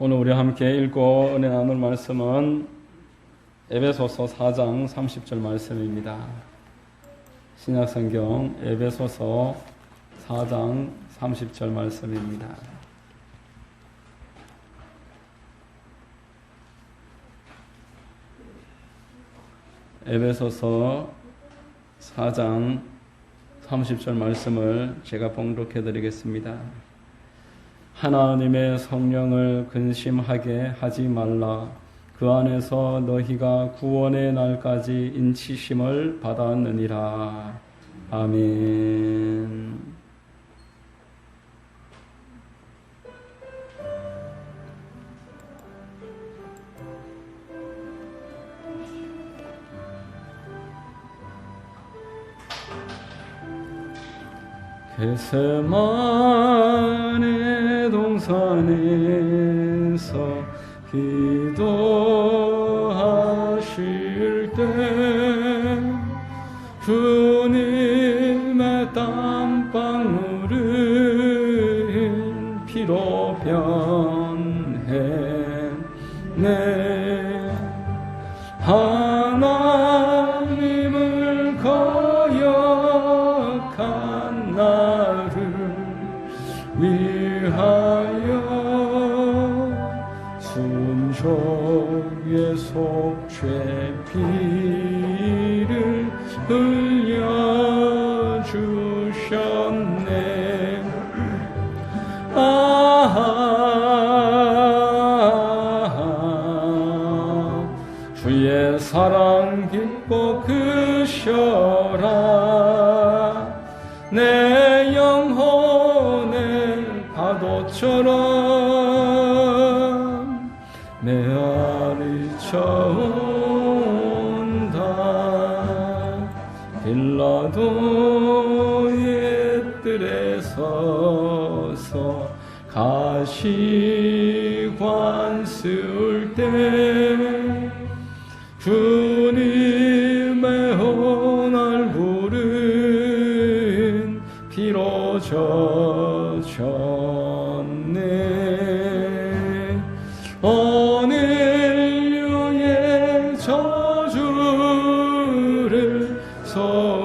오늘 우리 함께 읽고 은혜 나눌 말씀은 에베소서 4장 30절 말씀입니다. 신약성경 에베소서 4장 30절 말씀입니다. 에베소서 4장 30절 말씀을 제가 봉독해 드리겠습니다. 하나님의 성령을 근심하게 하지 말라. 그 안에서 너희가 구원의 날까지 인치심을 받았느니라. 아멘. 겟세마네 동산에서 기도하실 때 주님의 땀방울은 피로 변했네. 하나님을 거역한 나를 위하여 순종의 속죄 피를 흘려주셨네. 주의 사랑 깊고 크셔라. 내 영혼의 파도처럼 메아리쳐온다. 빌라도의 뜰에 서서 가시관 쓸 때 주님의 온 얼굴은 피로 젖었네. 오늘류의 저주를 속하시려고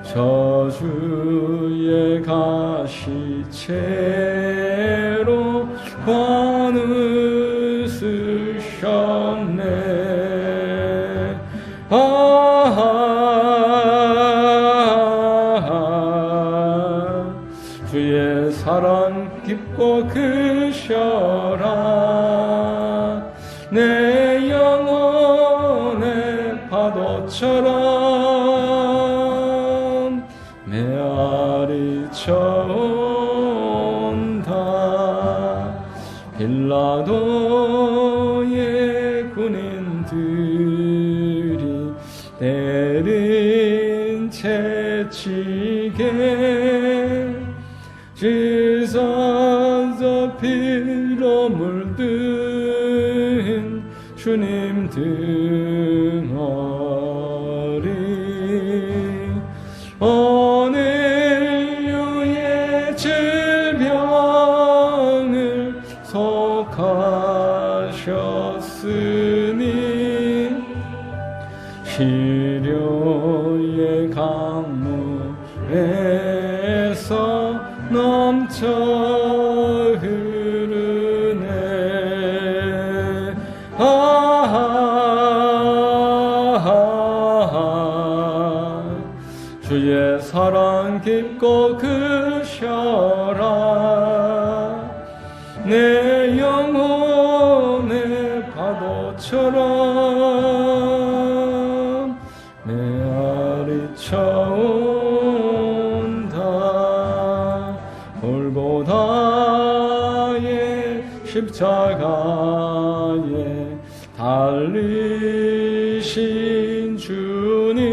저주의 가시채로 관을 쓰셨네. 주의 사랑 깊고 크셔라. 내 영혼의 파도처럼 메아리쳐온다. 빌라도의 군인들이 때린 채찍에 찢어져 피로 물든 주님 등허리 오늘류의 질병을 속하셨으니 시료의 강물에서 넘쳐 흐르네. 주의 사랑 깊고 크셔라. 내 영혼의 파도처럼 메아리쳐온다. 골고다의 십자가에 달리신 주님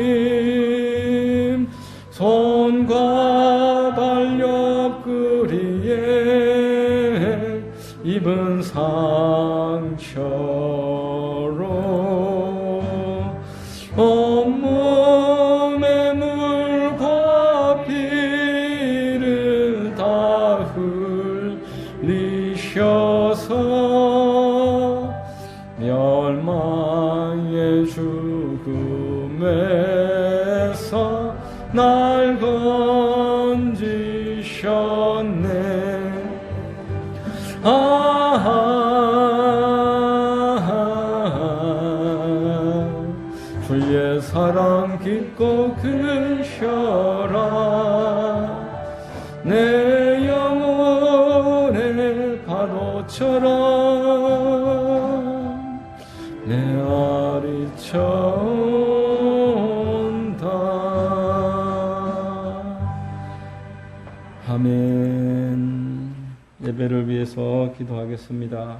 손과 발 옆구리에 입은 상처로 온몸에 물과 피를 주셨네. 주의 사랑 깊고 크셔라. 내 영혼의 파도처럼 내 아리쳐온다. 아멘. 예배를 위해서 기도하겠습니다.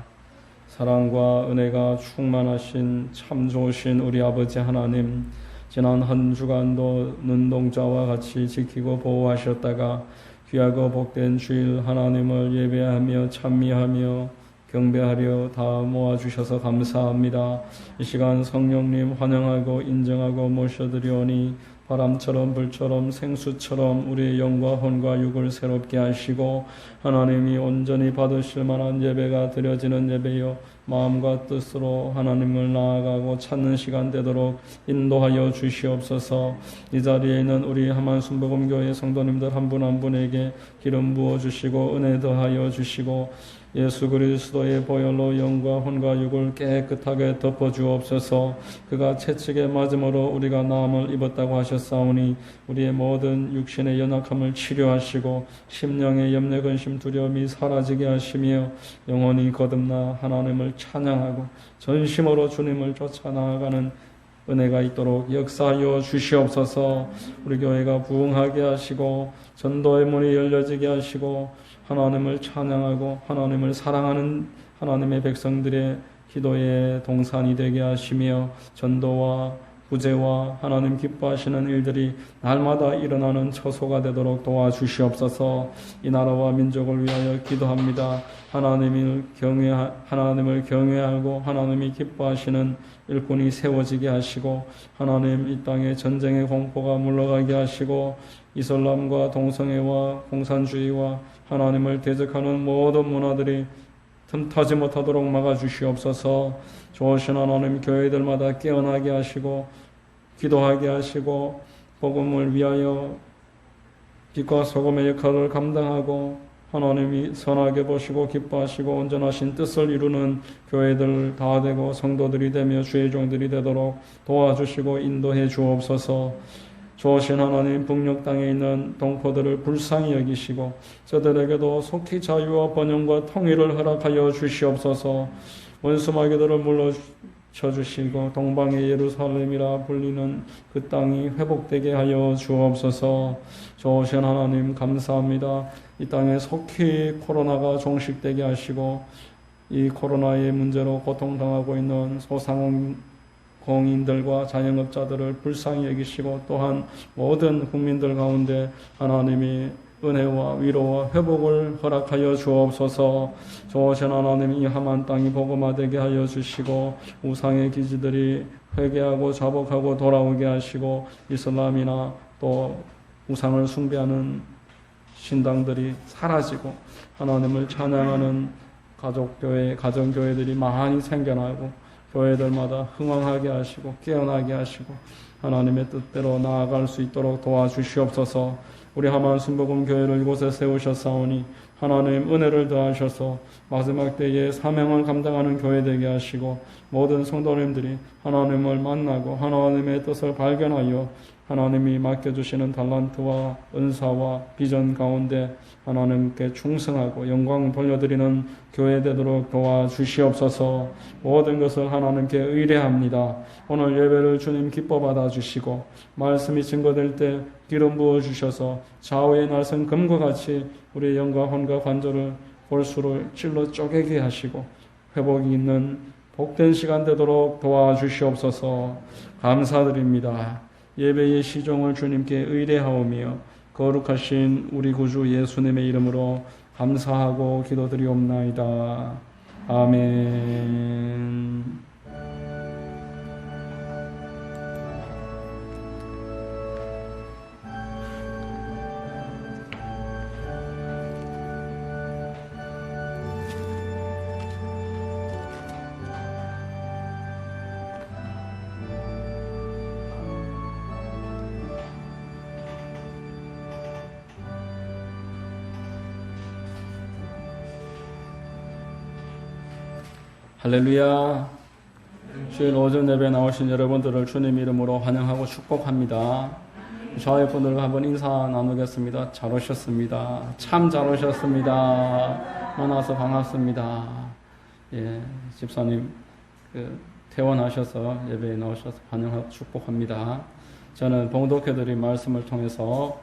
사랑과 은혜가 충만하신 참 좋으신 우리 아버지 하나님, 지난 한 주간도 눈동자와 같이 지키고 보호하셨다가 귀하고 복된 주일 하나님을 예배하며 찬미하며 경배하려 다 모아주셔서 감사합니다. 이 시간 성령님 환영하고 인정하고 모셔드리오니 바람처럼 불처럼 생수처럼 우리의 영과 혼과 육을 새롭게 하시고 하나님이 온전히 받으실 만한 예배가 드려지는 예배요 마음과 뜻으로 하나님을 나아가고 찾는 시간 되도록 인도하여 주시옵소서. 이 자리에 있는 우리 하만순복음교회 성도님들 한 분 한 분에게 기름 부어주시고 은혜 더하여 주시고 예수 그리스도의 보혈로 영과 혼과 육을 깨끗하게 덮어주옵소서. 그가 채찍에 맞음으로 우리가 나음을 입었다고 하셨사오니 우리의 모든 육신의 연약함을 치료하시고 심령의 염려 근심 두려움이 사라지게 하시며 영원히 거듭나 하나님을 찬양하고 전심으로 주님을 쫓아 나아가는 은혜가 있도록 역사하여 주시옵소서. 우리 교회가 부흥하게 하시고 전도의 문이 열려지게 하시고 하나님을 찬양하고 하나님을 사랑하는 하나님의 백성들의 기도의 동산이 되게 하시며 전도와 구제와 하나님 기뻐하시는 일들이 날마다 일어나는 처소가 되도록 도와주시옵소서. 이 나라와 민족을 위하여 기도합니다. 하나님을 경외하고 하나님이 기뻐하시는 일꾼이 세워지게 하시고 하나님 이 땅에 전쟁의 공포가 물러가게 하시고 이슬람과 동성애와 공산주의와 하나님을 대적하는 모든 문화들이 틈타지 못하도록 막아주시옵소서. 좋으신 하나님 교회들마다 깨어나게 하시고 기도하게 하시고 복음을 위하여 빛과 소금의 역할을 감당하고 하나님이 선하게 보시고 기뻐하시고 온전하신 뜻을 이루는 교회들 다 되고 성도들이 되며 주의 종들이 되도록 도와주시고 인도해 주옵소서. 좋으신 하나님 북녘 땅에 있는 동포들을 불쌍히 여기시고 저들에게도 속히 자유와 번영과 통일을 허락하여 주시옵소서. 원수마귀들을 물러쳐주시고 동방의 예루살렘이라 불리는 그 땅이 회복되게 하여 주옵소서. 좋으신 하나님 감사합니다. 이 땅에 속히 코로나가 종식되게 하시고 이 코로나의 문제로 고통당하고 있는 소상공인들과 자영업자들을 불쌍히 여기시고 또한 모든 국민들 가운데 하나님이 은혜와 위로와 회복을 허락하여 주옵소서. 좋으신 하나님 이 하만 땅이 복음화되게 하여 주시고 우상의 기지들이 회개하고 자복하고 돌아오게 하시고 이슬람이나 또 우상을 숭배하는 신당들이 사라지고 하나님을 찬양하는 가족교회, 가정교회들이 많이 생겨나고 교회들마다 흥왕하게 하시고 깨어나게 하시고 하나님의 뜻대로 나아갈 수 있도록 도와주시옵소서. 우리 하만 순복음 교회를 이곳에 세우셨사오니 하나님 은혜를 더하셔서 마지막 때에 사명을 감당하는 교회 되게 하시고 모든 성도님들이 하나님을 만나고 하나님의 뜻을 발견하여 하나님이 맡겨주시는 달란트와 은사와 비전 가운데 하나님께 충성하고 영광 돌려드리는 교회 되도록 도와주시옵소서. 모든 것을 하나님께 의뢰합니다. 오늘 예배를 주님 기뻐 받아주시고 말씀이 증거될 때 기름 부어주셔서 좌우의 날선 금과 같이 우리의 영과 혼과 관절을 골수를 찔러 쪼개게 하시고 회복이 있는 복된 시간 되도록 도와주시옵소서. 감사드립니다. 예배의 시종을 주님께 의뢰하오며 거룩하신 우리 구주 예수님의 이름으로 감사하고 기도드리옵나이다. 아멘. 할렐루야. 주일 오전 예배 나오신 여러분들을 주님 이름으로 환영하고 축복합니다. 좌우 분들과 한번 인사 나누겠습니다. 잘 오셨습니다. 참 잘 오셨습니다. 만나서 반갑습니다. 예, 집사님 퇴원하셔서 예배에 나오셔서 환영하고 축복합니다. 저는 봉독해드린 말씀을 통해서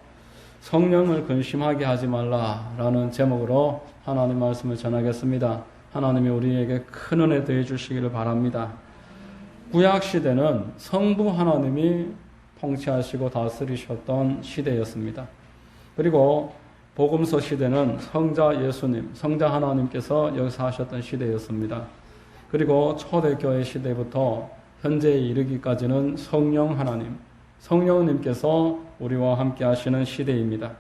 성령을 근심하게 하지 말라라는 제목으로 하나님 말씀을 전하겠습니다. 하나님이 우리에게 큰 은혜 더해 주시기를 바랍니다. 구약 시대는 성부 하나님이 통치하시고 다스리셨던 시대였습니다. 그리고 복음서 시대는 성자 예수님, 성자 하나님께서 역사하셨던 시대였습니다. 그리고 초대교회 시대부터 현재에 이르기까지는 성령 하나님, 성령님께서 우리와 함께 하시는 시대입니다.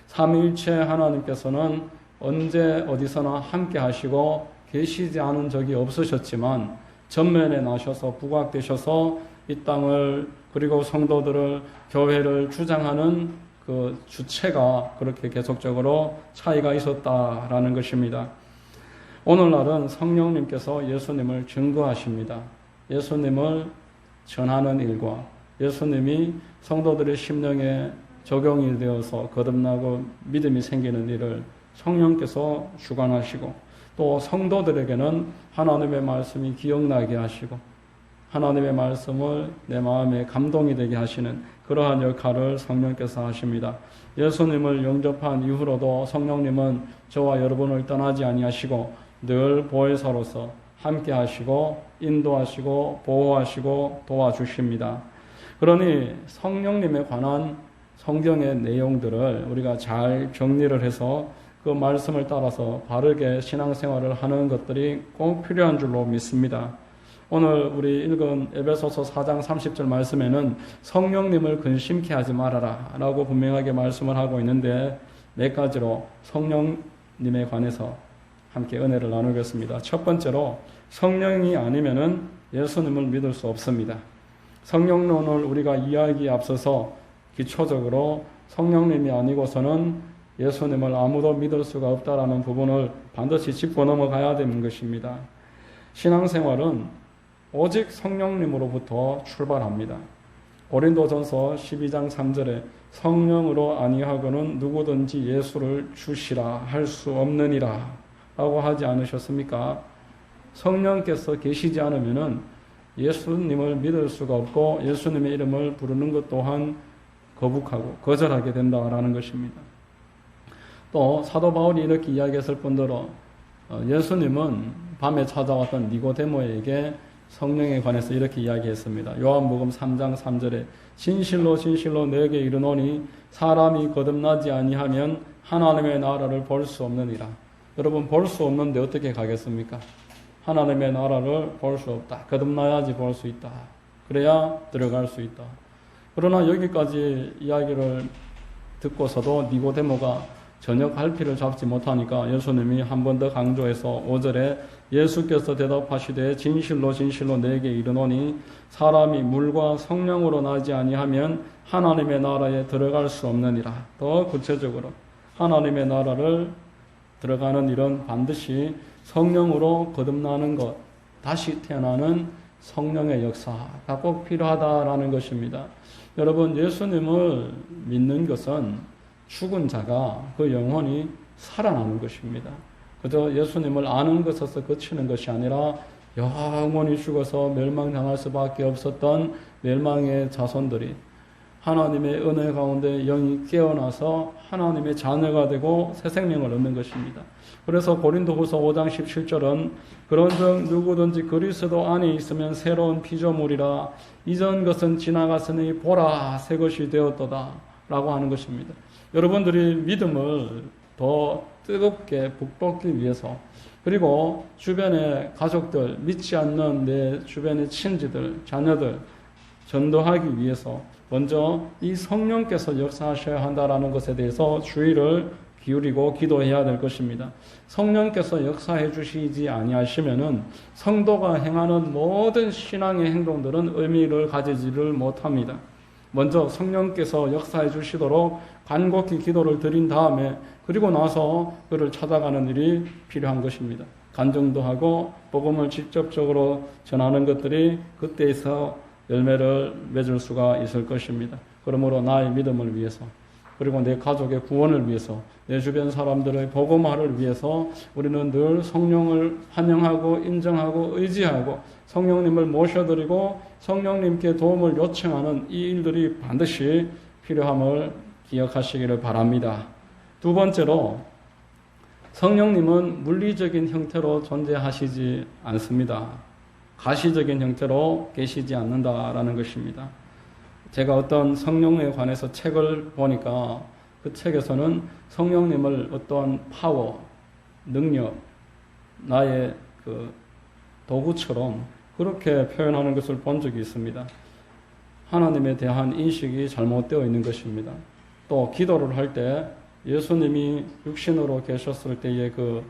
삼위일체 하나님께서는 언제 어디서나 함께 하시고 계시지 않은 적이 없으셨지만 전면에 나셔서 부각되셔서 이 땅을 그리고 성도들을 교회를 주장하는 그 주체가 그렇게 계속적으로 차이가 있었다라는 것입니다. 오늘날은 성령님께서 예수님을 증거하십니다. 예수님을 전하는 일과 예수님이 성도들의 심령에 적용이 되어서 거듭나고 믿음이 생기는 일을 성령께서 주관하시고 또 성도들에게는 하나님의 말씀이 기억나게 하시고 하나님의 말씀을 내 마음에 감동이 되게 하시는 그러한 역할을 성령께서 하십니다. 예수님을 영접한 이후로도 성령님은 저와 여러분을 떠나지 아니하시고 늘 보혜사로서 함께 하시고 인도하시고 보호하시고 도와주십니다. 그러니 성령님에 관한 성경의 내용들을 우리가 잘 정리를 해서 그 말씀을 따라서 바르게 신앙생활을 하는 것들이 꼭 필요한 줄로 믿습니다. 오늘 우리 읽은 에베소서 4장 30절 말씀에는 성령님을 근심케 하지 말아라 라고 분명하게 말씀을 하고 있는데 몇 가지로 성령님에 관해서 함께 은혜를 나누겠습니다. 첫 번째로 성령이 아니면은 예수님을 믿을 수 없습니다. 성령론을 우리가 이야기에 앞서서 기초적으로 성령님이 아니고서는 예수님을 아무도 믿을 수가 없다라는 부분을 반드시 짚고 넘어가야 되는 것입니다. 신앙생활은 오직 성령님으로부터 출발합니다. 고린도전서 12장 3절에 성령으로 아니하고는 누구든지 예수를 주시라 할 수 없느니라 라고 하지 않으셨습니까? 성령께서 계시지 않으면은 예수님을 믿을 수가 없고 예수님의 이름을 부르는 것 또한 거북하고 거절하게 된다라는 것입니다. 또 사도 바울이 이렇게 이야기했을 뿐더러 예수님은 밤에 찾아왔던 니고데모에게 성령에 관해서 이렇게 이야기했습니다. 요한복음 3장 3절에 진실로 진실로 너에게 이르노니 사람이 거듭나지 아니하면 하나님의 나라를 볼 수 없느니라. 여러분 볼 수 없는데 어떻게 가겠습니까? 하나님의 나라를 볼 수 없다. 거듭나야지 볼 수 있다. 그래야 들어갈 수 있다. 그러나 여기까지 이야기를 듣고서도 니고데모가 전혀 갈피를 잡지 못하니까 예수님이 한 번 더 강조해서 5절에 예수께서 대답하시되 진실로 진실로 내게 이르노니 사람이 물과 성령으로 나지 아니하면 하나님의 나라에 들어갈 수 없느니라. 더 구체적으로 하나님의 나라를 들어가는 일은 반드시 성령으로 거듭나는 것, 다시 태어나는 성령의 역사가 꼭 필요하다라는 것입니다. 여러분 예수님을 믿는 것은 죽은 자가 그 영혼이 살아나는 것입니다. 그저 예수님을 아는 것에서 그치는 것이 아니라 영원히 죽어서 멸망당할 수밖에 없었던 멸망의 자손들이 하나님의 은혜 가운데 영이 깨어나서 하나님의 자녀가 되고 새 생명을 얻는 것입니다. 그래서 고린도후서 5장 17절은 그런즉 누구든지 그리스도 안에 있으면 새로운 피조물이라 이전 것은 지나갔으니 보라 새 것이 되었도다 라고 하는 것입니다. 여러분들이 믿음을 더 뜨겁게 북돋기 위해서 그리고 주변의 가족들, 믿지 않는 내 주변의 친지들, 자녀들 전도하기 위해서 먼저 이 성령께서 역사하셔야 한다라는 것에 대해서 주의를 기울이고 기도해야 될 것입니다. 성령께서 역사해 주시지 아니하시면은 성도가 행하는 모든 신앙의 행동들은 의미를 가지지를 못합니다. 먼저 성령께서 역사해 주시도록 간곡히 기도를 드린 다음에 그리고 나서 그를 찾아가는 일이 필요한 것입니다. 간증도 하고 복음을 직접적으로 전하는 것들이 그때에서 열매를 맺을 수가 있을 것입니다. 그러므로 나의 믿음을 위해서, 그리고 내 가족의 구원을 위해서, 내 주변 사람들의 복음화를 위해서 우리는 늘 성령을 환영하고 인정하고 의지하고 성령님을 모셔드리고 성령님께 도움을 요청하는 이 일들이 반드시 필요함을 기억하시기를 바랍니다. 두 번째로, 성령님은 물리적인 형태로 존재하시지 않습니다. 가시적인 형태로 계시지 않는다라는 것입니다. 제가 어떤 성령에 관해서 책을 보니까 그 책에서는 성령님을 어떠한 파워, 능력, 나의 그 도구처럼 그렇게 표현하는 것을 본 적이 있습니다. 하나님에 대한 인식이 잘못되어 있는 것입니다. 또 기도를 할 때 예수님이 육신으로 계셨을 때의 그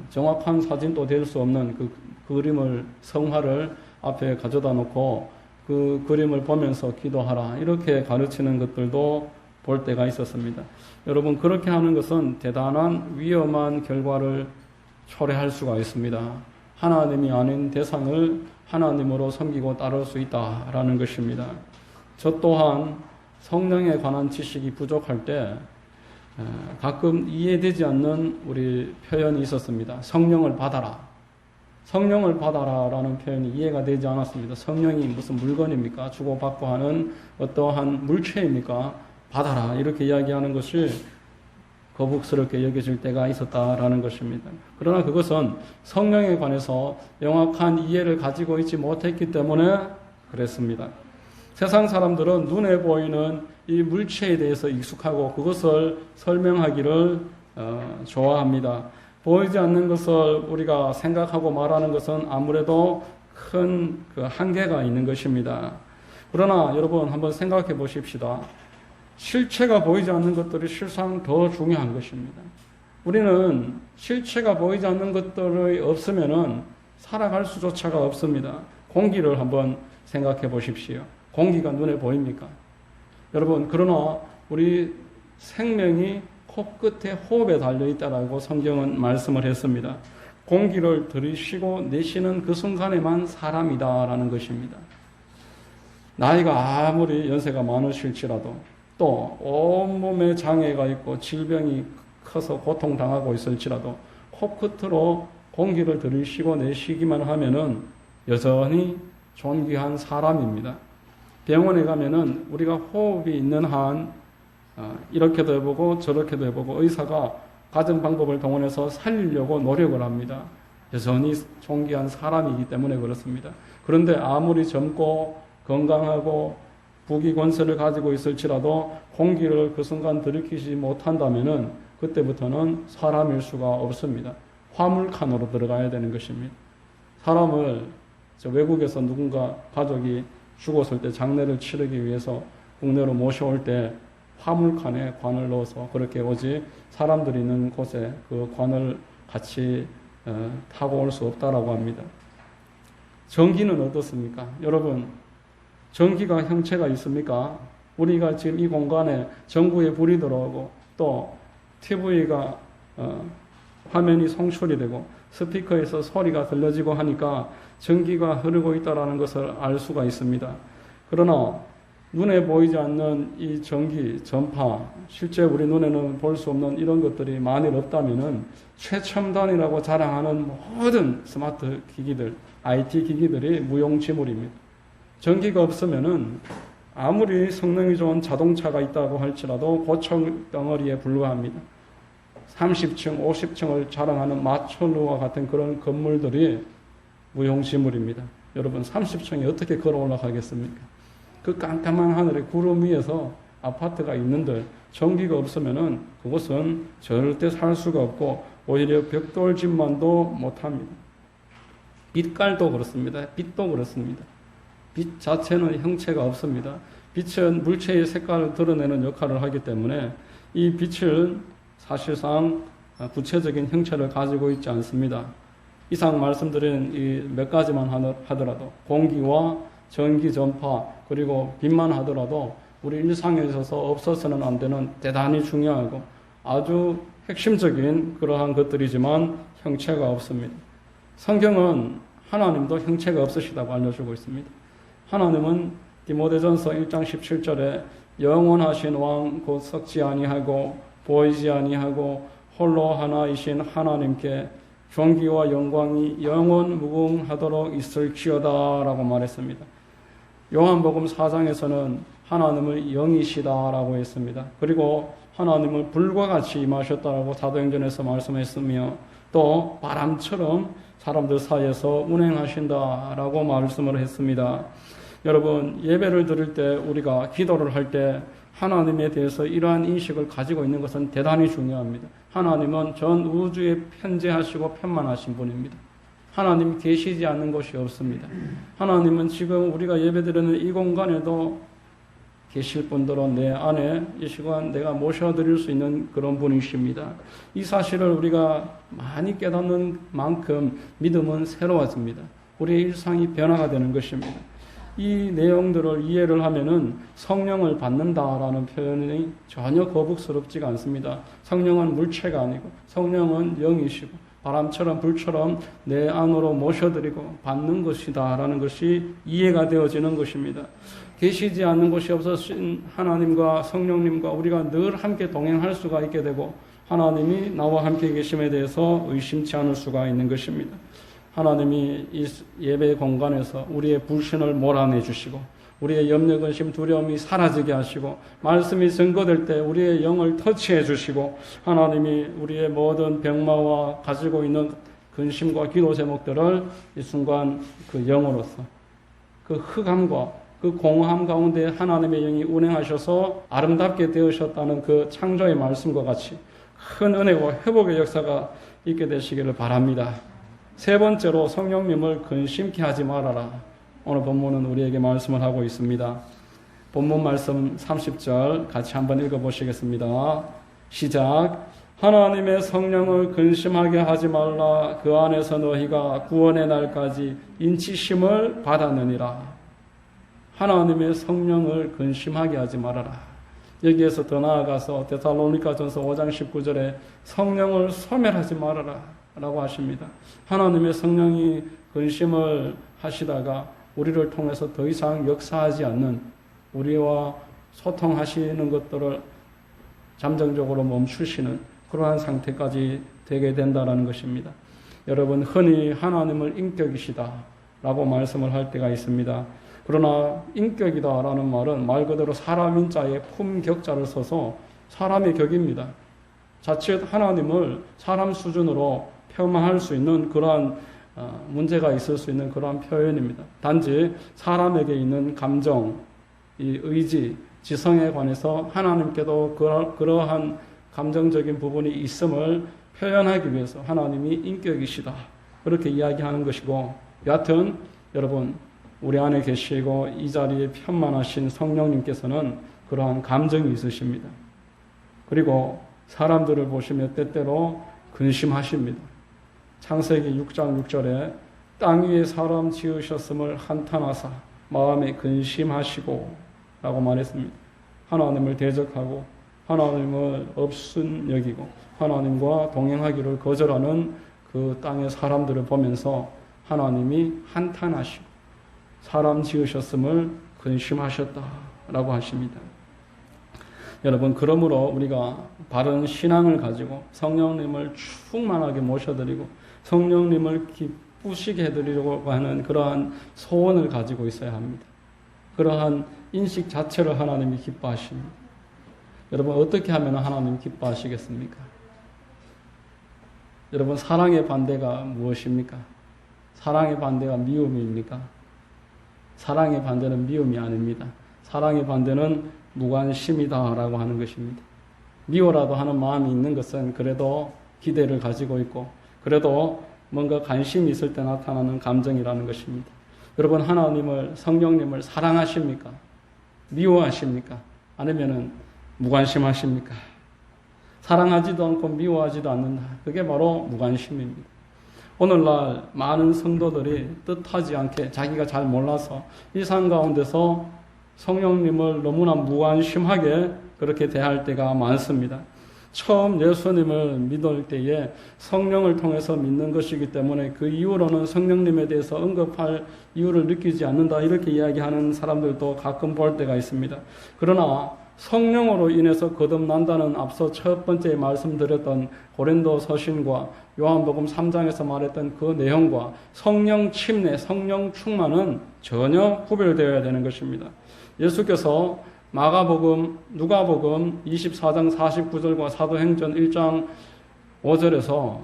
정확한 사진도 될 수 없는 그 그림을, 성화를 앞에 가져다 놓고 그 그림을 보면서 기도하라, 이렇게 가르치는 것들도 볼 때가 있었습니다. 여러분, 그렇게 하는 것은 대단한 위험한 결과를 초래할 수가 있습니다. 하나님이 아닌 대상을 하나님으로 섬기고 따를 수 있다라는 것입니다. 저 또한 성령에 관한 지식이 부족할 때 가끔 이해되지 않는 우리 표현이 있었습니다. 성령을 받아라. 성령을 받아라라는 표현이 이해가 되지 않았습니다. 성령이 무슨 물건입니까? 주고받고 하는 어떠한 물체입니까? 받아라, 이렇게 이야기하는 것이 거북스럽게 여겨질 때가 있었다라는 것입니다. 그러나 그것은 성령에 관해서 명확한 이해를 가지고 있지 못했기 때문에 그랬습니다. 세상 사람들은 눈에 보이는 이 물체에 대해서 익숙하고 그것을 설명하기를 좋아합니다. 보이지 않는 것을 우리가 생각하고 말하는 것은 아무래도 큰 그 한계가 있는 것입니다. 그러나 여러분, 한번 생각해 보십시다. 실체가 보이지 않는 것들이 실상 더 중요한 것입니다. 우리는 실체가 보이지 않는 것들이 없으면은 살아갈 수조차가 없습니다. 공기를 한번 생각해 보십시오. 공기가 눈에 보입니까? 여러분, 그러나 우리 생명이 코끝에 호흡에 달려있다라고 성경은 말씀을 했습니다. 공기를 들이쉬고 내쉬는 그 순간에만 사람이다라는 것입니다. 나이가 아무리 연세가 많으실지라도 또 온몸에 장애가 있고 질병이 커서 고통당하고 있을지라도 코끝으로 공기를 들이쉬고 내쉬기만 하면은 여전히 존귀한 사람입니다. 병원에 가면은 우리가 호흡이 있는 한 이렇게도 해보고 저렇게도 해보고 의사가 가정 방법을 동원해서 살리려고 노력을 합니다. 여전히 존귀한 사람이기 때문에 그렇습니다. 그런데 아무리 젊고 건강하고 부귀권세를 가지고 있을지라도 공기를 그 순간 들이키지 못한다면은 그때부터는 사람일 수가 없습니다. 화물칸으로 들어가야 되는 것입니다. 사람을 외국에서 누군가 가족이 죽었을 때 장례를 치르기 위해서 국내로 모셔올 때 화물칸에 관을 넣어서 그렇게 오지 사람들이 있는 곳에 그 관을 같이 타고 올 수 없다라고 합니다. 전기는 어떻습니까? 여러분, 전기가 형체가 있습니까? 우리가 지금 이 공간에 전구에 불이 들어오고 또 TV가 화면이 송출이 되고 스피커에서 소리가 들려지고 하니까 전기가 흐르고 있다는 것을 알 수가 있습니다. 그러나 눈에 보이지 않는 이 전기, 전파, 실제 우리 눈에는 볼 수 없는 이런 것들이 만일 없다면은 최첨단이라고 자랑하는 모든 스마트 기기들, IT 기기들이 무용지물입니다. 전기가 없으면은 아무리 성능이 좋은 자동차가 있다고 할지라도 고철 덩어리에 불과합니다. 30층, 50층을 자랑하는 마철루와 같은 그런 건물들이 무용지물입니다. 여러분, 30층에 어떻게 걸어 올라가겠습니까? 그 깜깜한 하늘에 구름 위에서 아파트가 있는데 전기가 없으면은 그곳은 절대 살 수가 없고 오히려 벽돌집만도 못합니다. 빛깔도 그렇습니다. 빛도 그렇습니다. 빛 자체는 형체가 없습니다. 빛은 물체의 색깔을 드러내는 역할을 하기 때문에 이 빛은 사실상 구체적인 형체를 가지고 있지 않습니다. 이상 말씀드린 이 몇 가지만 하더라도 공기와 전기 전파 그리고 빛만 하더라도 우리 일상에 있어서 없어서는 안 되는 대단히 중요하고 아주 핵심적인 그러한 것들이지만 형체가 없습니다. 성경은 하나님도 형체가 없으시다고 알려주고 있습니다. 하나님은 디모데전서 1장 17절에 영원하신 왕 곧 썩지 아니하고 보이지 아니하고 홀로 하나이신 하나님께 존귀와 영광이 영원 무궁하도록 있을지어다 라고 말했습니다. 요한복음 4장에서는 하나님을 영이시다라고 했습니다. 그리고 하나님을 불과 같이 임하셨다라고 사도행전에서 말씀했으며 또 바람처럼 사람들 사이에서 운행하신다라고 말씀을 했습니다. 여러분, 예배를 드릴 때 우리가 기도를 할 때 하나님에 대해서 이러한 인식을 가지고 있는 것은 대단히 중요합니다. 하나님은 전 우주에 편재하시고 편만하신 분입니다. 하나님이 계시지 않는 곳이 없습니다. 하나님은 지금 우리가 예배드리는 이 공간에도 계실 분들은 내 안에 이 시간 내가 모셔드릴 수 있는 그런 분이십니다. 이 사실을 우리가 많이 깨닫는 만큼 믿음은 새로워집니다. 우리의 일상이 변화가 되는 것입니다. 이 내용들을 이해를 하면은 성령을 받는다라는 표현이 전혀 거북스럽지가 않습니다. 성령은 물체가 아니고 성령은 영이시고 바람처럼 불처럼 내 안으로 모셔드리고 받는 것이다라는 것이 이해가 되어지는 것입니다. 계시지 않는 곳이 없으신 하나님과 성령님과 우리가 늘 함께 동행할 수가 있게 되고 하나님이 나와 함께 계심에 대해서 의심치 않을 수가 있는 것입니다. 하나님이 이 예배 공간에서 우리의 불신을 몰아내 주시고 우리의 염려, 근심, 두려움이 사라지게 하시고 말씀이 증거될 때 우리의 영을 터치해 주시고 하나님이 우리의 모든 병마와 가지고 있는 근심과 기도 제목들을 이 순간 그 영으로서 그 흑암과 그 공허함 가운데 하나님의 영이 운행하셔서 아름답게 되으셨다는 그 창조의 말씀과 같이 큰 은혜와 회복의 역사가 있게 되시기를 바랍니다. 세 번째로 성령님을 근심케 하지 말아라. 오늘 본문은 우리에게 말씀을 하고 있습니다. 본문 말씀 30절 같이 한번 읽어보시겠습니다. 시작. 하나님의 성령을 근심하게 하지 말라. 그 안에서 너희가 구원의 날까지 인치심을 받았느니라. 하나님의 성령을 근심하게 하지 말아라. 여기에서 더 나아가서 데살로니가전서 5장 19절에 성령을 소멸하지 말아라 라고 하십니다. 하나님의 성령이 근심을 하시다가 우리를 통해서 더 이상 역사하지 않는 우리와 소통하시는 것들을 잠정적으로 멈추시는 그러한 상태까지 되게 된다는 것입니다. 여러분, 흔히 하나님을 인격이시다 라고 말씀을 할 때가 있습니다. 그러나 인격이다 라는 말은 말 그대로 사람 인자에 품격자를 써서 사람의 격입니다. 자칫 하나님을 사람 수준으로 폄하할 수 있는 그러한 문제가 있을 수 있는 그러한 표현입니다. 단지 사람에게 있는 감정, 이 의지, 지성에 관해서 하나님께도 그러한 감정적인 부분이 있음을 표현하기 위해서 하나님이 인격이시다 그렇게 이야기하는 것이고, 여하튼 여러분 우리 안에 계시고 이 자리에 편만하신 성령님께서는 그러한 감정이 있으십니다. 그리고 사람들을 보시며 때때로 근심하십니다. 창세기 6장 6절에 땅 위에 사람 지으셨음을 한탄하사 마음에 근심하시고 라고 말했습니다. 하나님을 대적하고 하나님을 없은 여기고 하나님과 동행하기를 거절하는 그 땅의 사람들을 보면서 하나님이 한탄하시고 사람 지으셨음을 근심하셨다라고 하십니다. 여러분, 그러므로 우리가 바른 신앙을 가지고 성령님을 충만하게 모셔드리고 성령님을 기쁘시게 해드리려고 하는 그러한 소원을 가지고 있어야 합니다. 그러한 인식 자체를 하나님이 기뻐하십니다. 여러분, 어떻게 하면 하나님 기뻐하시겠습니까? 여러분, 사랑의 반대가 무엇입니까? 사랑의 반대가 미움입니까? 사랑의 반대는 미움이 아닙니다. 사랑의 반대는 무관심이다라고 하는 것입니다. 미워라도 하는 마음이 있는 것은 그래도 기대를 가지고 있고 그래도 뭔가 관심이 있을 때 나타나는 감정이라는 것입니다. 여러분, 하나님을, 성령님을 사랑하십니까? 미워하십니까? 아니면은 무관심하십니까? 사랑하지도 않고 미워하지도 않는다. 그게 바로 무관심입니다. 오늘날 많은 성도들이 뜻하지 않게 자기가 잘 몰라서 일상 가운데서 성령님을 너무나 무관심하게 그렇게 대할 때가 많습니다. 처음 예수님을 믿을 때에 성령을 통해서 믿는 것이기 때문에 그 이후로는 성령님에 대해서 언급할 이유를 느끼지 않는다, 이렇게 이야기하는 사람들도 가끔 볼 때가 있습니다. 그러나 성령으로 인해서 거듭난다는 앞서 첫 번째 말씀드렸던 고린도 서신과 요한복음 3장에서 말했던 그 내용과 성령 침례, 성령 충만은 전혀 구별되어야 되는 것입니다. 예수께서 마가복음, 누가복음 24장 49절과 사도행전 1장 5절에서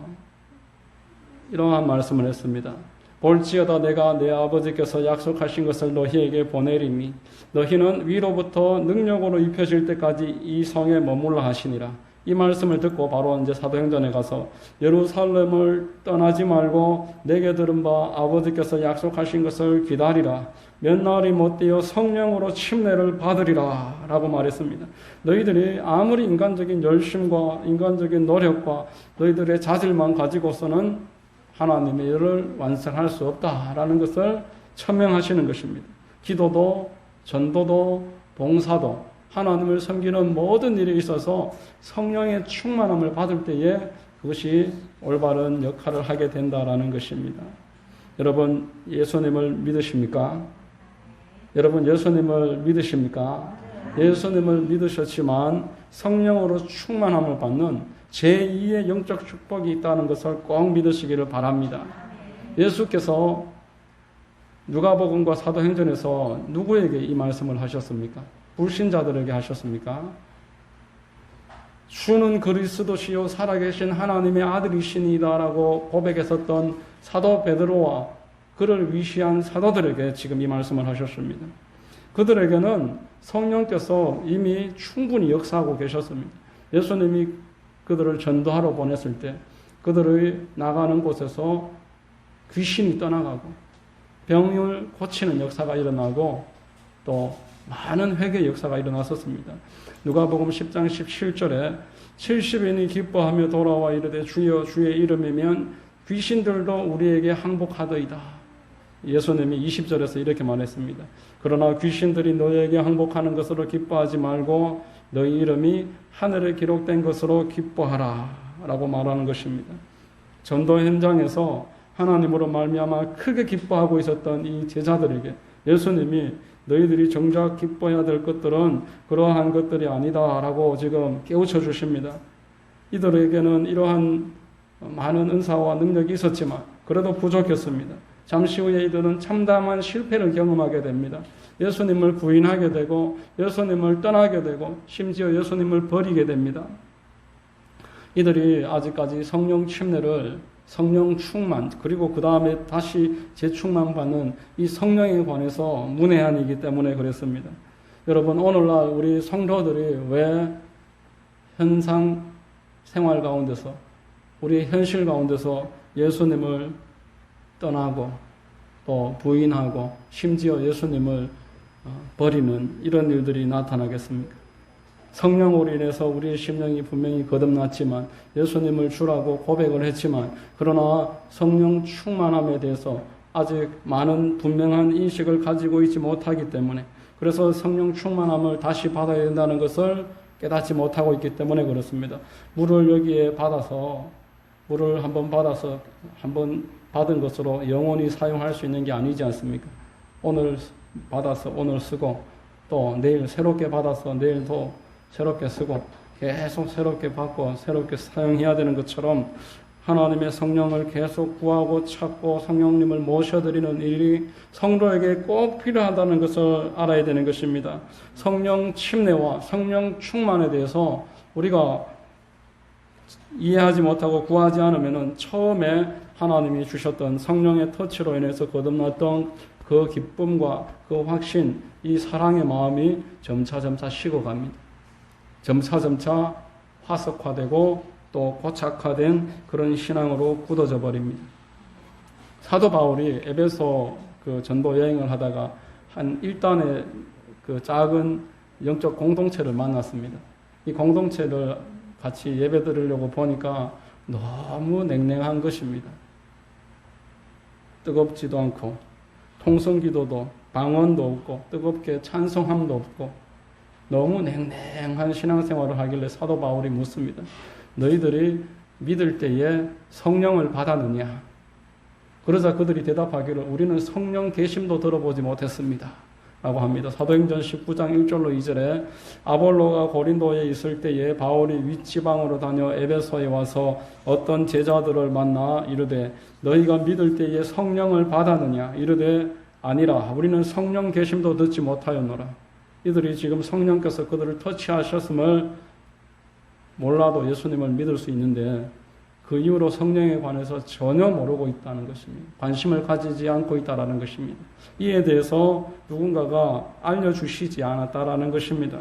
이러한 말씀을 했습니다. 볼지어다 내가 내 아버지께서 약속하신 것을 너희에게 보내리니 너희는 위로부터 능력으로 입혀질 때까지 이 성에 머물라 하시니라. 이 말씀을 듣고 바로 이제 사도행전에 가서 예루살렘을 떠나지 말고 내게 들은 바 아버지께서 약속하신 것을 기다리라. 몇 날이 못되어 성령으로 침례를 받으리라 라고 말했습니다. 너희들이 아무리 인간적인 열심과 인간적인 노력과 너희들의 자질만 가지고서는 하나님의 일을 완성할 수 없다라는 것을 천명하시는 것입니다. 기도도 전도도 봉사도 하나님을 섬기는 모든 일에 있어서 성령의 충만함을 받을 때에 그것이 올바른 역할을 하게 된다라는 것입니다. 여러분 예수님을 믿으십니까? 여러분 예수님을 믿으십니까? 예수님을 믿으셨지만 성령으로 충만함을 받는 제2의 영적 축복이 있다는 것을 꼭 믿으시기를 바랍니다. 예수께서 누가복음과 사도행전에서 누구에게 이 말씀을 하셨습니까? 불신자들에게 하셨습니까? 주는 그리스도시요 살아계신 하나님의 아들이시니다라고 고백했었던 사도 베드로와 그를 위시한 사도들에게 지금 이 말씀을 하셨습니다. 그들에게는 성령께서 이미 충분히 역사하고 계셨습니다. 예수님이 그들을 전도하러 보냈을 때 그들의 나가는 곳에서 귀신이 떠나가고 병을 고치는 역사가 일어나고 또 많은 회개 역사가 일어났었습니다. 누가복음 10장 17절에 70인이 기뻐하며 돌아와 이르되 주여 주의 이름이면 귀신들도 우리에게 항복하더이다. 예수님이 20절에서 이렇게 말했습니다. 그러나 귀신들이 너희에게 항복하는 것으로 기뻐하지 말고 너희 이름이 하늘에 기록된 것으로 기뻐하라 라고 말하는 것입니다. 전도 현장에서 하나님으로 말미암아 크게 기뻐하고 있었던 이 제자들에게 예수님이 너희들이 정작 기뻐해야 될 것들은 그러한 것들이 아니다 라고 지금 깨우쳐 주십니다. 이들에게는 이러한 많은 은사와 능력이 있었지만 그래도 부족했습니다. 잠시 후에 이들은 참담한 실패를 경험하게 됩니다. 예수님을 부인하게 되고 예수님을 떠나게 되고 심지어 예수님을 버리게 됩니다. 이들이 아직까지 성령 침례를 성령 충만 그리고 그 다음에 다시 재충만 받는 이 성령에 관해서 문외한이기 때문에 그랬습니다. 여러분 오늘날 우리 성도들이 왜 현상 생활 가운데서 우리 현실 가운데서 예수님을 떠나고 또 부인하고 심지어 예수님을 버리는 이런 일들이 나타나겠습니까? 성령으로 인해서 우리의 심령이 분명히 거듭났지만 예수님을 주라고 고백을 했지만 그러나 성령 충만함에 대해서 아직 많은 분명한 인식을 가지고 있지 못하기 때문에 그래서 성령 충만함을 다시 받아야 된다는 것을 깨닫지 못하고 있기 때문에 그렇습니다. 물을 여기에 받아서 물을 한번 받아서 한번 받은 것으로 영원히 사용할 수 있는 게 아니지 않습니까? 오늘 받아서 오늘 쓰고 또 내일 새롭게 받아서 내일도 새롭게 쓰고 계속 새롭게 받고 새롭게 사용해야 되는 것처럼 하나님의 성령을 계속 구하고 찾고 성령님을 모셔드리는 일이 성도에게 꼭 필요하다는 것을 알아야 되는 것입니다. 성령 침례와 성령 충만에 대해서 우리가 이해하지 못하고 구하지 않으면 처음에 하나님이 주셨던 성령의 터치로 인해서 거듭났던 그 기쁨과 그 확신, 이 사랑의 마음이 점차점차 식어갑니다. 점차점차 화석화되고 또 고착화된 그런 신앙으로 굳어져 버립니다. 사도 바울이 에베소 그 전도 여행을 하다가 한 1단의 그 작은 영적 공동체를 만났습니다. 이 공동체를 같이 예배 드리려고 보니까 너무 냉랭한 것입니다. 뜨겁지도 않고 통성기도도 방언도 없고 뜨겁게 찬송함도 없고 너무 냉랭한 신앙생활을 하길래 사도 바울이 묻습니다. 너희들이 믿을 때에 성령을 받았느냐? 그러자 그들이 대답하기를 우리는 성령 계심도 들어보지 못했습니다 라고 합니다. 사도행전 19장 1절로 2절에 아볼로가 고린도에 있을 때에 바울이 윗지방으로 다녀 에베소에 와서 어떤 제자들을 만나 이르되 너희가 믿을 때에 성령을 받았느냐? 이르되 아니라 우리는 성령 계심도 듣지 못하였노라. 이들이 지금 성령께서 그들을 터치하셨음을 몰라도 예수님을 믿을 수 있는데 그 이후로 성령에 관해서 전혀 모르고 있다는 것입니다. 관심을 가지지 않고 있다는 것입니다. 이에 대해서 누군가가 알려주시지 않았다는 것입니다.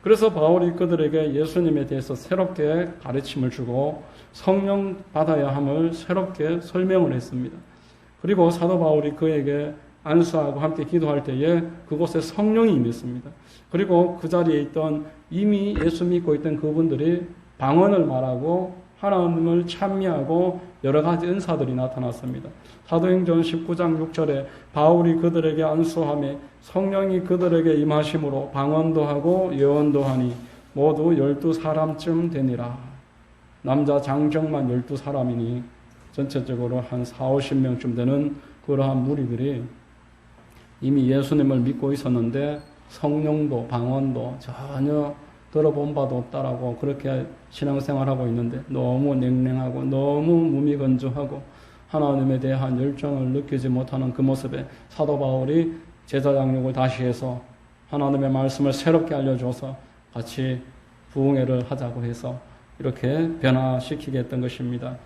그래서 바울이 그들에게 예수님에 대해서 새롭게 가르침을 주고 성령 받아야 함을 새롭게 설명을 했습니다. 그리고 사도 바울이 그에게 안수하고 함께 기도할 때에 그곳에 성령이 임했습니다. 그리고 그 자리에 있던 이미 예수 믿고 있던 그분들이 방언을 말하고 하나님을 찬미하고 여러 가지 은사들이 나타났습니다. 사도행전 19장 6절에 바울이 그들에게 안수하며 성령이 그들에게 임하심으로 방언도 하고 예언도 하니 모두 12사람쯤 되니라. 남자 장정만 12사람이니 전체적으로 한 40~50명쯤 되는 그러한 무리들이 이미 예수님을 믿고 있었는데 성령도 방언도 전혀 들어본 바도 없다라고 그렇게 신앙생활하고 있는데 너무 냉랭하고 너무 무미건조하고 하나님에 대한 열정을 느끼지 못하는 그 모습에 사도 바울이 제자 양육을 다시 해서 하나님의 말씀을 새롭게 알려줘서 같이 부흥회를 하자고 해서 이렇게 변화시키게 했던 것입니다.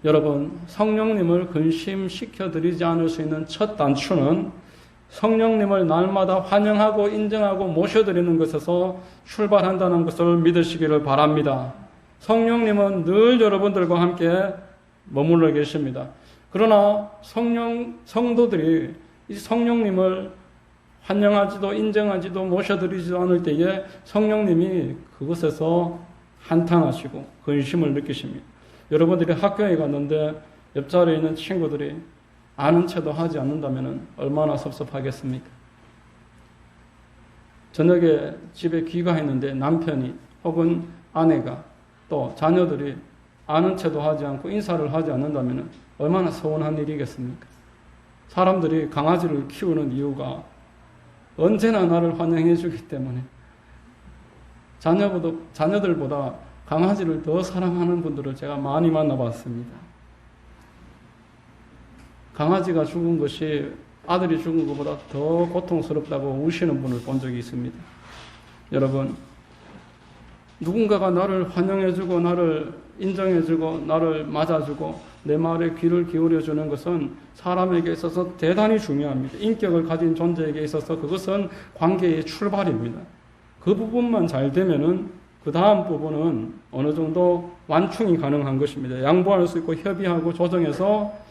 여러분, 성령님을 근심시켜드리지 않을 수 있는 첫 단추는 성령님을 날마다 환영하고 인정하고 모셔드리는 것에서 출발한다는 것을 믿으시기를 바랍니다. 성령님은 늘 여러분들과 함께 머물러 계십니다. 그러나 성도들이 이 성령님을 환영하지도 인정하지도 모셔드리지도 않을 때에 성령님이 그것에서 한탄하시고 근심을 느끼십니다. 여러분들이 학교에 갔는데 옆자리에 있는 친구들이 아는 체도 하지 않는다면 얼마나 섭섭하겠습니까? 저녁에 집에 귀가했는데 남편이 혹은 아내가 또 자녀들이 아는 체도 하지 않고 인사를 하지 않는다면 얼마나 서운한 일이겠습니까? 사람들이 강아지를 키우는 이유가 언제나 나를 환영해 주기 때문에 자녀들보다 강아지를 더 사랑하는 분들을 제가 많이 만나봤습니다. 강아지가 죽은 것이 아들이 죽은 것보다 더 고통스럽다고 우시는 분을 본 적이 있습니다. 여러분, 누군가가 나를 환영해주고 나를 인정해주고 나를 맞아주고 내 말에 귀를 기울여주는 것은 사람에게 있어서 대단히 중요합니다. 인격을 가진 존재에게 있어서 그것은 관계의 출발입니다. 그 부분만 잘 되면은 그 다음 부분은 어느 정도 완충이 가능한 것입니다. 양보할 수 있고 협의하고 조정해서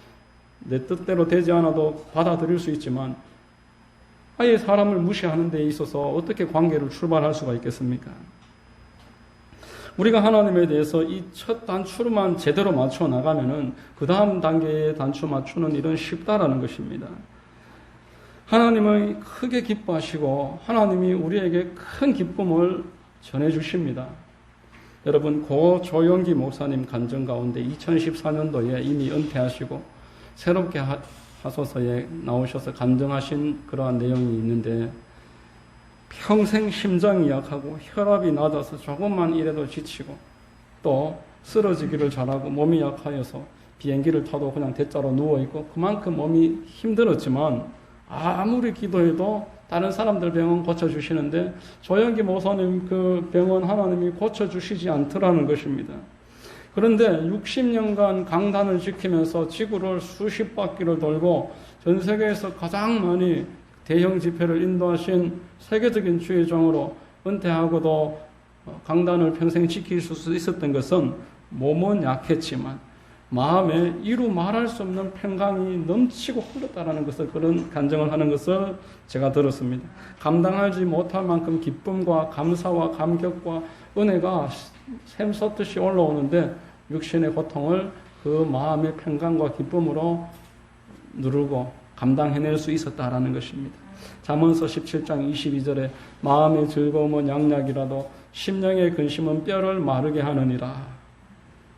내 뜻대로 되지 않아도 받아들일 수 있지만 아예 사람을 무시하는 데 있어서 어떻게 관계를 출발할 수가 있겠습니까? 우리가 하나님에 대해서 이 첫 단추만 제대로 맞춰 나가면은 그 다음 단계의 단추 맞추는 일은 쉽다라는 것입니다. 하나님을 크게 기뻐하시고 하나님이 우리에게 큰 기쁨을 전해주십니다. 여러분, 고 조영기 목사님 간증 가운데 2014년도에 이미 은퇴하시고 새롭게 하소서에 나오셔서 간증하신 그러한 내용이 있는데 평생 심장이 약하고 혈압이 낮아서 조금만 일해도 지치고 또 쓰러지기를 잘하고 몸이 약하여서 비행기를 타도 그냥 대자로 누워있고 그만큼 몸이 힘들었지만 아무리 기도해도 다른 사람들 병은 고쳐주시는데 조영기 목사님 그 병은 하나님이 고쳐주시지 않더라는 것입니다. 그런데 60년간 강단을 지키면서 지구를 수십 바퀴를 돌고 전 세계에서 가장 많이 대형 집회를 인도하신 세계적인 주의종으로 은퇴하고도 강단을 평생 지킬 수 있었던 것은 몸은 약했지만 마음에 이루 말할 수 없는 평강이 넘치고 흘렀다라는 것을 그런 간증을 하는 것을 제가 들었습니다. 감당하지 못할 만큼 기쁨과 감사와 감격과 은혜가 샘솟듯이 올라오는데 육신의 고통을 그 마음의 평강과 기쁨으로 누르고 감당해낼 수 있었다라는 것입니다. 잠언서 17장 22절에 마음의 즐거움은 양약이라도 심령의 근심은 뼈를 마르게 하느니라.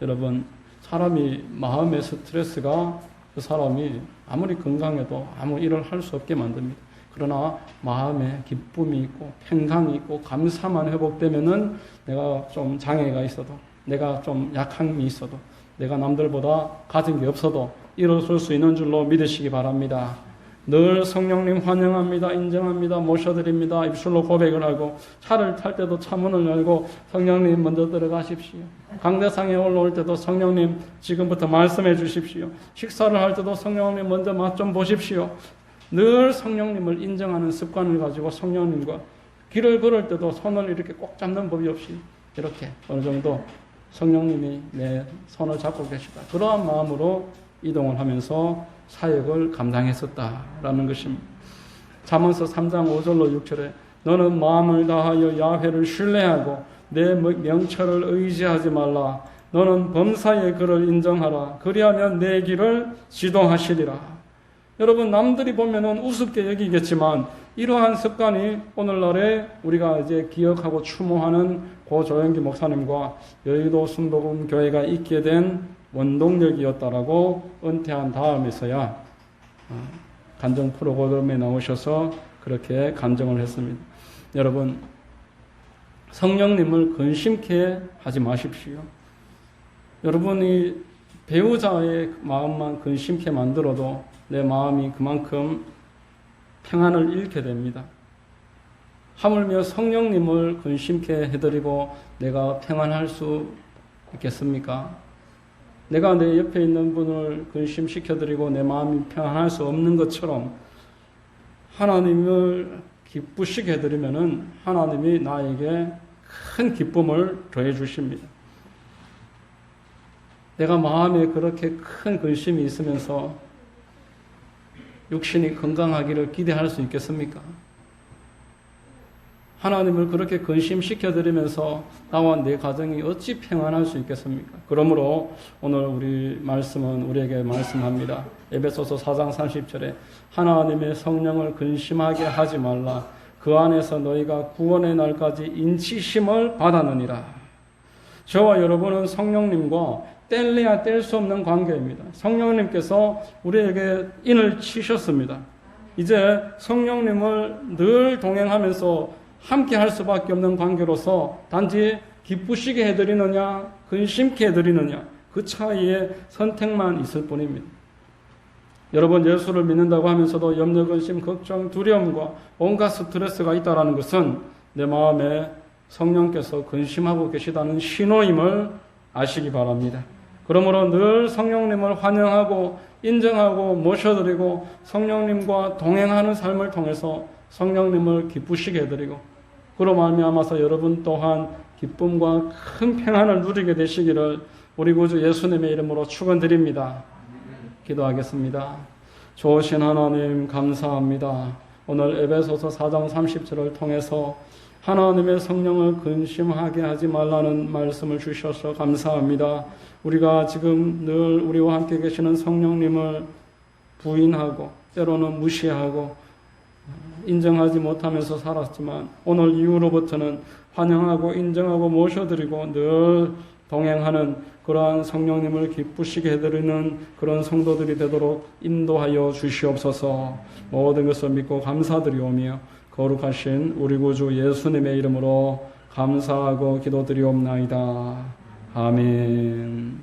여러분, 사람이 마음의 스트레스가 그 사람이 아무리 건강해도 아무 일을 할 수 없게 만듭니다. 그러나 마음에 기쁨이 있고 평강이 있고 감사만 회복되면은 내가 좀 장애가 있어도, 내가 좀 약함이 있어도, 내가 남들보다 가진 게 없어도 일어설 수 있는 줄로 믿으시기 바랍니다. 늘 성령님 환영합니다. 인정합니다. 모셔드립니다. 입술로 고백을 하고, 차를 탈 때도 차문을 열고 성령님 먼저 들어가십시오. 강대상에 올라올 때도 성령님 지금부터 말씀해 주십시오. 식사를 할 때도 성령님 먼저 맛 좀 보십시오. 늘 성령님을 인정하는 습관을 가지고 성령님과 길을 걸을 때도 손을 이렇게 꼭 잡는 법이 없이 이렇게 어느 정도 성령님이 내 손을 잡고 계시다. 그러한 마음으로 이동을 하면서 사역을 감당했었다라는 것입니다. 잠언서 3장 5절로 6절에 너는 마음을 다하여 야훼를 신뢰하고 내 명철을 의지하지 말라. 너는 범사의 그를 인정하라. 그리하면 내 길을 지도하시리라. 여러분, 남들이 보면은 우습게 여기겠지만 이러한 습관이 오늘날에 우리가 이제 기억하고 추모하는 고 조영기 목사님과 여의도 순복음 교회가 있게 된 원동력이었다라고 은퇴한 다음에서야 간증 프로그램에 나오셔서 그렇게 간증을 했습니다. 여러분, 성령님을 근심케 하지 마십시오. 여러분이 배우자의 마음만 근심케 만들어도 내 마음이 그만큼 평안을 잃게 됩니다. 하물며 성령님을 근심케 해드리고 내가 평안할 수 있겠습니까? 내가 내 옆에 있는 분을 근심시켜드리고 내 마음이 평안할 수 없는 것처럼 하나님을 기쁘시게 해드리면은 하나님이 나에게 큰 기쁨을 더해 주십니다. 내가 마음에 그렇게 큰 근심이 있으면서 육신이 건강하기를 기대할 수 있겠습니까? 하나님을 그렇게 근심시켜드리면서 나와 내 가정이 어찌 평안할 수 있겠습니까? 그러므로 오늘 우리 말씀은 우리에게 말씀합니다. 에베소서 4장 30절에 하나님의 성령을 근심하게 하지 말라. 그 안에서 너희가 구원의 날까지 인치심을 받았느니라. 저와 여러분은 성령님과 뗄래야 뗄 수 없는 관계입니다. 성령님께서 우리에게 인을 치셨습니다. 이제 성령님을 늘 동행하면서 함께 할 수밖에 없는 관계로서 단지 기쁘시게 해드리느냐, 근심케 해드리느냐, 그 차이의 선택만 있을 뿐입니다. 여러분, 예수를 믿는다고 하면서도 염려, 근심, 걱정, 두려움과 온갖 스트레스가 있다는 것은 내 마음에 성령께서 근심하고 계시다는 신호임을 아시기 바랍니다. 그러므로 늘 성령님을 환영하고 인정하고 모셔드리고 성령님과 동행하는 삶을 통해서 성령님을 기쁘시게 해드리고 그로 말미암아서 여러분 또한 기쁨과 큰 평안을 누리게 되시기를 우리 구주 예수님의 이름으로 축원드립니다. 기도하겠습니다. 좋으신 하나님 감사합니다. 오늘 에베소서 4장 30절을 통해서 하나님의 성령을 근심하게 하지 말라는 말씀을 주셔서 감사합니다. 우리가 지금 늘 우리와 함께 계시는 성령님을 부인하고 때로는 무시하고 인정하지 못하면서 살았지만 오늘 이후로부터는 환영하고 인정하고 모셔드리고 늘 동행하는 그러한 성령님을 기쁘시게 해드리는 그런 성도들이 되도록 인도하여 주시옵소서. 모든 것을 믿고 감사드리오며 거룩하신 우리 구주 예수님의 이름으로 감사하고 기도드리옵나이다. 아멘.